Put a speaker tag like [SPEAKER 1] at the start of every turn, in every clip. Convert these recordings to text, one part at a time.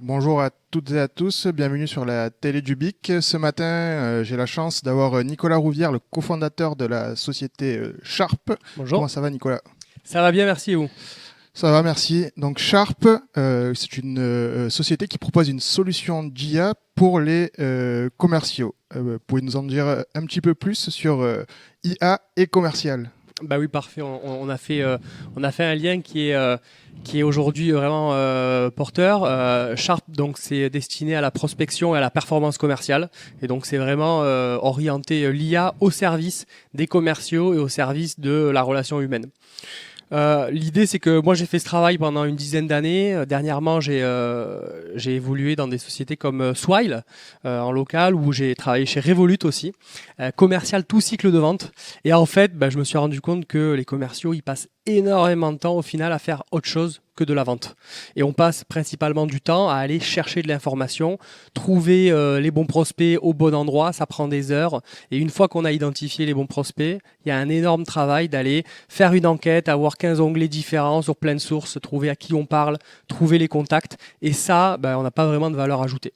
[SPEAKER 1] Bonjour à toutes et à tous, bienvenue sur la télé du BIC. Ce matin, j'ai la chance d'avoir Nicolas Rouvière, le cofondateur de la société Sharp.
[SPEAKER 2] Bonjour.
[SPEAKER 1] Comment ça va, Nicolas?
[SPEAKER 2] Ça va bien, merci et vous?
[SPEAKER 1] Ça va, merci. Donc Sharp, c'est une société qui propose une solution d'IA pour les commerciaux. Pouvez nous en dire un petit peu plus sur IA et commercial?
[SPEAKER 2] Bah oui, parfait. On a fait un lien qui est aujourd'hui vraiment porteur. Sharp, donc c'est destiné à la prospection et à la performance commerciale. Et donc c'est vraiment orienté l'IA au service des commerciaux et au service de la relation humaine. L'idée, c'est que moi, j'ai fait ce travail pendant une dizaine d'années. Dernièrement, j'ai évolué dans des sociétés comme Swile en local, où j'ai travaillé chez Revolut aussi, commercial tout cycle de vente. Et en fait, bah, je me suis rendu compte que les commerciaux, ils passent énormément de temps au final à faire autre chose que de la vente. Et on passe principalement du temps à aller chercher de l'information, trouver les bons prospects au bon endroit, ça prend des heures. Et une fois qu'on a identifié les bons prospects, il y a un énorme travail d'aller faire une enquête, avoir 15 onglets différents sur plein de sources, trouver à qui on parle, trouver les contacts. Et ça, ben, on n'a pas vraiment de valeur ajoutée.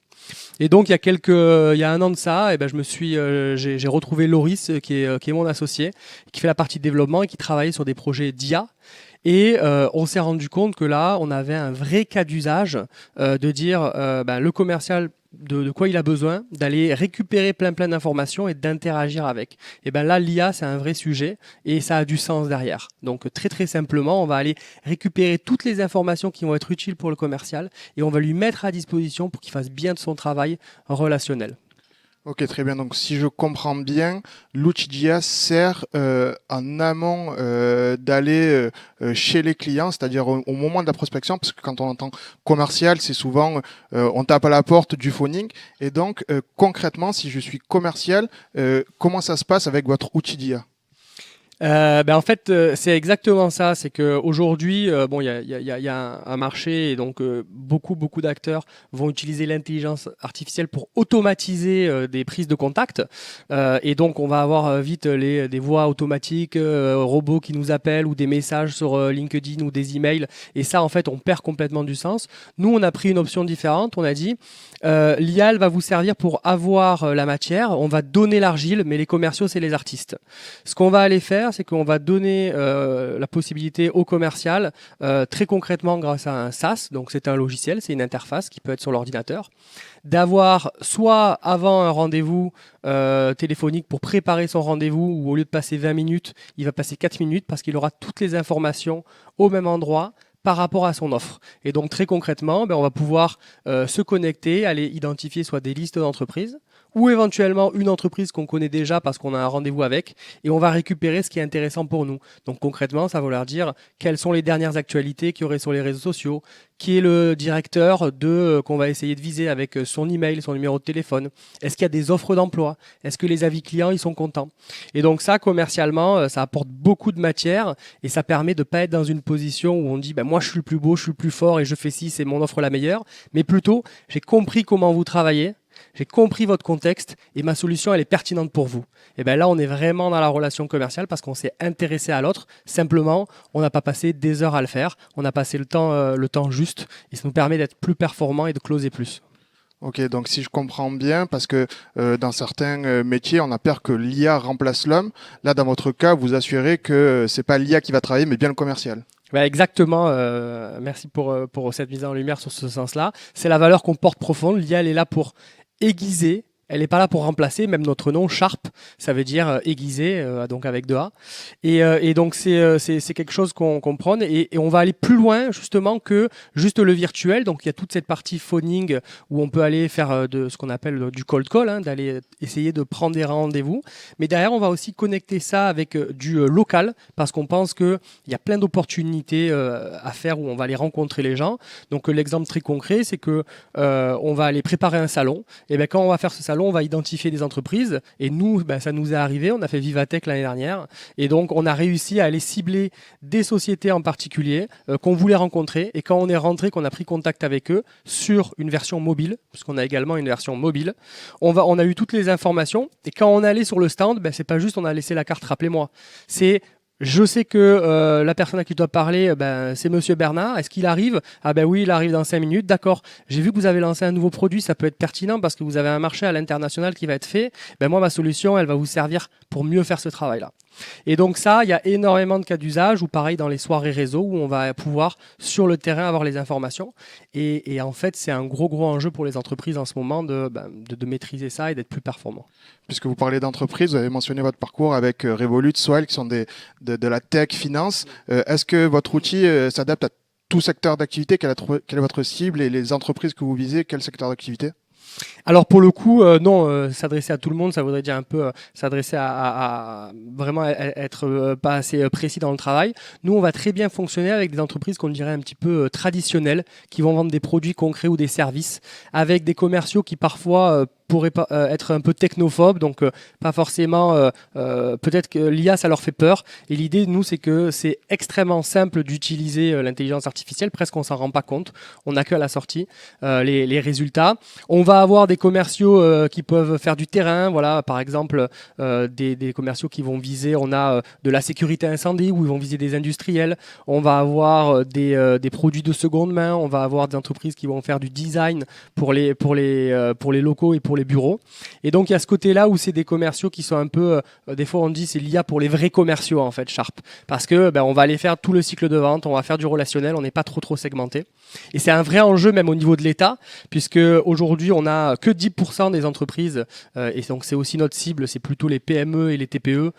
[SPEAKER 2] Et donc il y a un an de ça, et ben j'ai retrouvé Loris qui est mon associé, qui fait la partie développement et qui travaillait sur des projets d'IA. Et on s'est rendu compte que là, on avait un vrai cas d'usage de dire ben, le commercial de quoi il a besoin, d'aller récupérer plein d'informations et d'interagir avec. Et ben là, l'IA, c'est un vrai sujet et ça a du sens derrière. Donc très simplement, on va aller récupérer toutes les informations qui vont être utiles pour le commercial et on va lui mettre à disposition pour qu'il fasse bien de son travail relationnel.
[SPEAKER 1] Ok, très bien. Donc, si je comprends bien, l'outil d'IA sert en amont d'aller chez les clients, c'est-à-dire au moment de la prospection, parce que quand on entend commercial, c'est souvent on tape à la porte du phoning. Et donc, concrètement, si je suis commercial, comment ça se passe avec votre outil d'IA?
[SPEAKER 2] Ben en fait, c'est exactement ça. C'est qu'aujourd'hui, bon, il y a un marché et donc beaucoup d'acteurs vont utiliser l'intelligence artificielle pour automatiser des prises de contact. Et donc, on va avoir vite des voix automatiques, robots qui nous appellent ou des messages sur LinkedIn ou des emails. Et ça, en fait, on perd complètement du sens. Nous, on a pris une option différente. On a dit, l'IA, elle va vous servir pour avoir la matière. On va donner l'argile, mais les commerciaux, c'est les artistes. Ce qu'on va aller faire, c'est qu'on va donner la possibilité au commercial, très concrètement grâce à un SaaS, donc c'est un logiciel, c'est une interface qui peut être sur l'ordinateur, d'avoir soit avant un rendez-vous téléphonique pour préparer son rendez-vous, où au lieu de passer 20 minutes, il va passer 4 minutes parce qu'il aura toutes les informations au même endroit par rapport à son offre. Et donc très concrètement, ben, on va pouvoir se connecter, aller identifier soit des listes d'entreprises, ou éventuellement une entreprise qu'on connaît déjà parce qu'on a un rendez-vous avec, et on va récupérer ce qui est intéressant pour nous. Donc concrètement, ça va leur dire quelles sont les dernières actualités qu'il y aurait sur les réseaux sociaux, qui est le directeur qu'on va essayer de viser avec son email, son numéro de téléphone. Est-ce qu'il y a des offres d'emploi? Est-ce que les avis clients ils sont contents? Et donc ça, commercialement, ça apporte beaucoup de matière et ça permet de ne pas être dans une position où on dit ben, moi je suis le plus beau, je suis le plus fort et je fais ci, c'est mon offre la meilleure. Mais plutôt, j'ai compris comment vous travaillez. J'ai compris votre contexte et ma solution, elle est pertinente pour vous. Et bien là, on est vraiment dans la relation commerciale parce qu'on s'est intéressé à l'autre. Simplement, on n'a pas passé des heures à le faire. On a passé le temps juste et ça nous permet d'être plus performants et de closer plus.
[SPEAKER 1] Ok, donc si je comprends bien, parce que dans certains métiers, on a peur que l'IA remplace l'homme. Là, dans votre cas, vous assurez que c'est pas l'IA qui va travailler, mais bien le commercial.
[SPEAKER 2] Ouais, exactement. Merci pour cette mise en lumière sur ce sens-là. C'est la valeur qu'on porte profonde. L'IA, elle est là pour aiguiser. Elle n'est pas là pour remplacer, même notre nom, Sharp, ça veut dire aiguiser, donc avec deux A. Et donc c'est quelque chose qu'on prône et on va aller plus loin justement que juste le virtuel. Donc il y a toute cette partie phoning où on peut aller faire de ce qu'on appelle du cold call, hein, d'aller essayer de prendre des rendez-vous. Mais derrière, on va aussi connecter ça avec du local parce qu'on pense qu'il y a plein d'opportunités à faire où on va aller rencontrer les gens. Donc l'exemple très concret, c'est que on va aller préparer un salon. Et bien quand on va faire ce salon, on va identifier des entreprises. Et nous, ben, ça nous est arrivé. On a fait Vivatech l'année dernière. Et donc, on a réussi à aller cibler des sociétés en particulier qu'on voulait rencontrer. Et quand on est rentré, qu'on a pris contact avec eux sur une version mobile, puisqu'on a également une version mobile, on a eu toutes les informations. Et quand on est allé sur le stand, ben, c'est pas juste on a laissé la carte, rappelez-moi. C'est Je sais que la personne à qui je dois parler, c'est Monsieur Bernard. Est-ce qu'il arrive? Ah ben oui, il arrive dans 5 minutes. D'accord. J'ai vu que vous avez lancé un nouveau produit. Ça peut être pertinent parce que vous avez un marché à l'international qui va être fait. Ben moi, ma solution, elle va vous servir pour mieux faire ce travail-là. Et donc ça, il y a énormément de cas d'usage, ou pareil dans les soirées réseau, où on va pouvoir sur le terrain avoir les informations. Et en fait, c'est un gros enjeu pour les entreprises en ce moment de maîtriser ça et d'être plus performant.
[SPEAKER 1] Puisque vous parlez d'entreprise, vous avez mentionné votre parcours avec Revolut, Swile, qui sont de la tech finance. Est-ce que votre outil s'adapte à tout secteur d'activité? Quelle est votre cible et les entreprises que vous visez, quel secteur d'activité?
[SPEAKER 2] Alors pour le coup, non, s'adresser à tout le monde, ça voudrait dire un peu s'adresser à vraiment être pas assez précis dans le travail. Nous, on va très bien fonctionner avec des entreprises qu'on dirait un petit peu traditionnelles, qui vont vendre des produits concrets ou des services, avec des commerciaux qui parfois pourraient être un peu technophobes, donc pas forcément, peut-être que l'IA, ça leur fait peur. Et l'idée, nous, c'est que c'est extrêmement simple d'utiliser l'intelligence artificielle, presque on s'en rend pas compte, on n'a qu'à la sortie les résultats. On va avoir des commerciaux qui peuvent faire du terrain, voilà, par exemple des commerciaux qui vont viser, on a de la sécurité incendie où ils vont viser des industriels, on va avoir des produits de seconde main, on va avoir des entreprises qui vont faire du design pour les locaux et pour les bureaux. Et donc il y a ce côté-là où c'est des commerciaux qui sont un peu, des fois on dit c'est l'IA pour les vrais commerciaux en fait, Sharp, parce que on va aller faire tout le cycle de vente, on va faire du relationnel, on n'est pas trop segmenté. Et c'est un vrai enjeu même au niveau de l'État, puisque aujourd'hui on n'a que 10% des entreprises, et donc c'est aussi notre cible, c'est plutôt les PME et les TPE,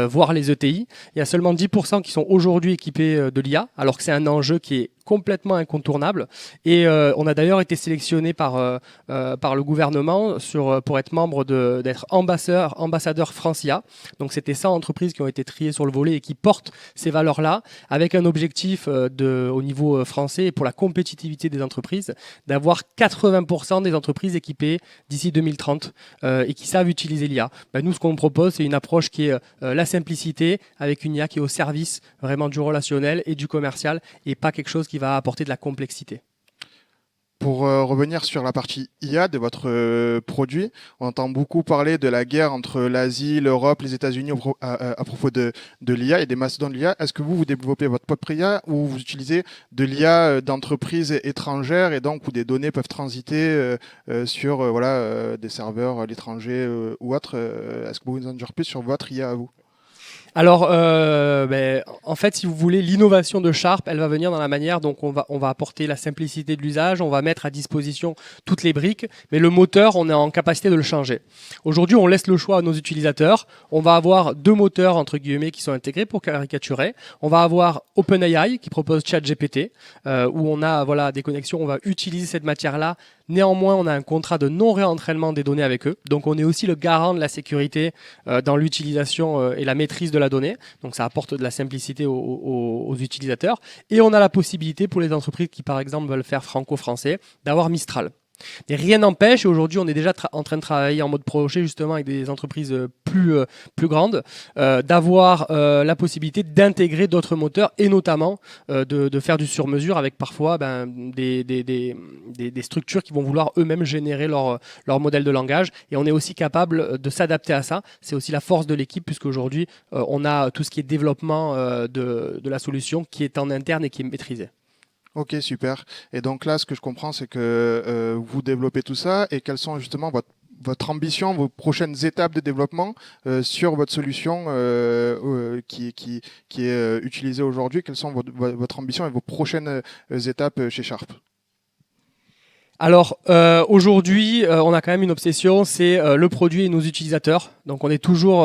[SPEAKER 2] voire les ETI. Il y a seulement 10% qui sont aujourd'hui équipés de l'IA, alors que c'est un enjeu qui est complètement incontournable. Et on a d'ailleurs été sélectionné par le gouvernement pour être membre d'être ambassadeur Francia. Donc c'était 100 entreprises qui ont été triées sur le volet et qui portent ces valeurs-là, avec un objectif au niveau français et pour la compétitivité des entreprises, d'avoir 80% des entreprises équipées d'ici 2030 et qui savent utiliser l'IA. Nous, ce qu'on propose, c'est une approche qui est la simplicité, avec une IA qui est au service vraiment du relationnel et du commercial, et pas quelque chose qui va apporter de la complexité.
[SPEAKER 1] Pour revenir sur la partie IA de votre produit, on entend beaucoup parler de la guerre entre l'Asie, l'Europe, les États-Unis à propos de l'IA et des mastodontes de l'IA. Est-ce que vous développez votre propre IA ou vous utilisez de l'IA d'entreprises étrangères et donc où des données peuvent transiter sur des serveurs à l'étranger ou autres? Est-ce que vous nous en dire plus sur votre IA à vous?
[SPEAKER 2] Alors, en fait, si vous voulez, l'innovation de Sharp, elle va venir dans la manière dont on va apporter la simplicité de l'usage, on va mettre à disposition toutes les briques, mais le moteur, on est en capacité de le changer. Aujourd'hui, on laisse le choix à nos utilisateurs. On va avoir 2 moteurs, entre guillemets, qui sont intégrés pour caricaturer. On va avoir OpenAI, qui propose ChatGPT, où on a des connexions, on va utiliser cette matière-là. Néanmoins, on a un contrat de non-réentraînement des données avec eux. Donc, on est aussi le garant de la sécurité dans l'utilisation et la maîtrise de la donnée. Donc, ça apporte de la simplicité aux utilisateurs. Et on a la possibilité pour les entreprises qui, par exemple, veulent faire franco-français, d'avoir Mistral. Mais rien n'empêche, et aujourd'hui on est déjà en train de travailler en mode projet justement avec des entreprises plus grandes, d'avoir la possibilité d'intégrer d'autres moteurs et notamment de faire du sur-mesure avec parfois des structures qui vont vouloir eux-mêmes générer leur modèle de langage, et on est aussi capable de s'adapter à ça. C'est aussi la force de l'équipe, puisqu'aujourd'hui on a tout ce qui est développement de la solution qui est en interne et qui est maîtrisé.
[SPEAKER 1] Ok, super. Et donc là, ce que je comprends, c'est que vous développez tout ça et quelles sont justement votre ambition, vos prochaines étapes de développement sur votre solution qui est utilisée aujourd'hui. Quelles sont votre ambition et vos prochaines étapes chez Sharp?
[SPEAKER 2] Alors aujourd'hui, on a quand même une obsession, c'est le produit et nos utilisateurs. Donc on est toujours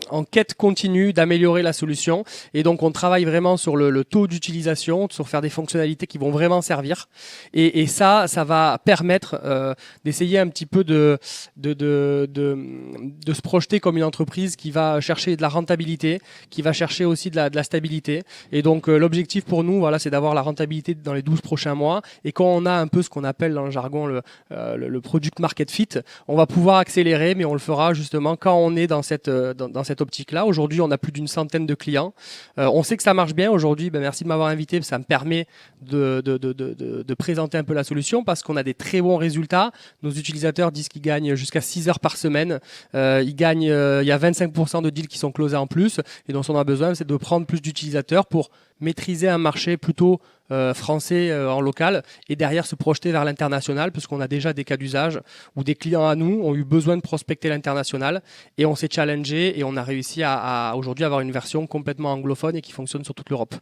[SPEAKER 2] en quête continue d'améliorer la solution, et donc on travaille vraiment sur le taux d'utilisation, sur faire des fonctionnalités qui vont vraiment servir. Et ça va permettre d'essayer un petit peu de se projeter comme une entreprise qui va chercher de la rentabilité, qui va chercher aussi de la stabilité. Et donc l'objectif pour nous, voilà, c'est d'avoir la rentabilité dans les 12 prochains mois. Et quand on a un peu ce qu'on appelle dans le jargon le product market fit, on va pouvoir accélérer, mais on le fera justement quand on est dans cette cette optique-là. Aujourd'hui, on a plus d'une centaine de clients. On sait que ça marche bien. Aujourd'hui, merci de m'avoir invité. Ça me permet de présenter un peu la solution parce qu'on a des très bons résultats. Nos utilisateurs disent qu'ils gagnent jusqu'à 6 heures par semaine. Il y a 25% de deals qui sont closés en plus. Et donc, ce qu'on a besoin, c'est de prendre plus d'utilisateurs pour maîtriser un marché plutôt français en local et derrière se projeter vers l'international parce qu'on a déjà des cas d'usage où des clients à nous ont eu besoin de prospecter l'international et on s'est challengé et on a réussi à aujourd'hui avoir une version complètement anglophone et qui fonctionne sur toute l'Europe.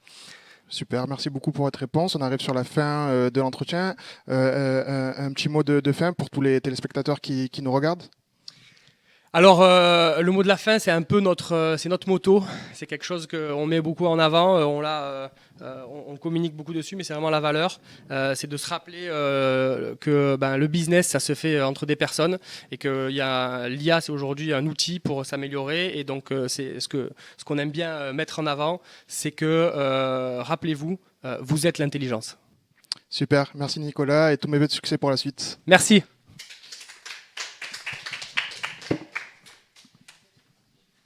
[SPEAKER 1] Super, merci beaucoup pour votre réponse. On arrive sur la fin de l'entretien. Un petit mot de fin pour tous les téléspectateurs qui nous regardent.
[SPEAKER 2] Alors, le mot de la fin, c'est un peu notre motto. C'est quelque chose qu'on met beaucoup en avant. On communique beaucoup dessus, mais c'est vraiment la valeur. C'est de se rappeler que le business, ça se fait entre des personnes et que l'IA, c'est aujourd'hui un outil pour s'améliorer. Et donc, c'est ce qu'on aime bien mettre en avant, c'est que, rappelez-vous, vous êtes l'intelligence.
[SPEAKER 1] Super, merci Nicolas et tous mes vœux de succès pour la suite.
[SPEAKER 2] Merci.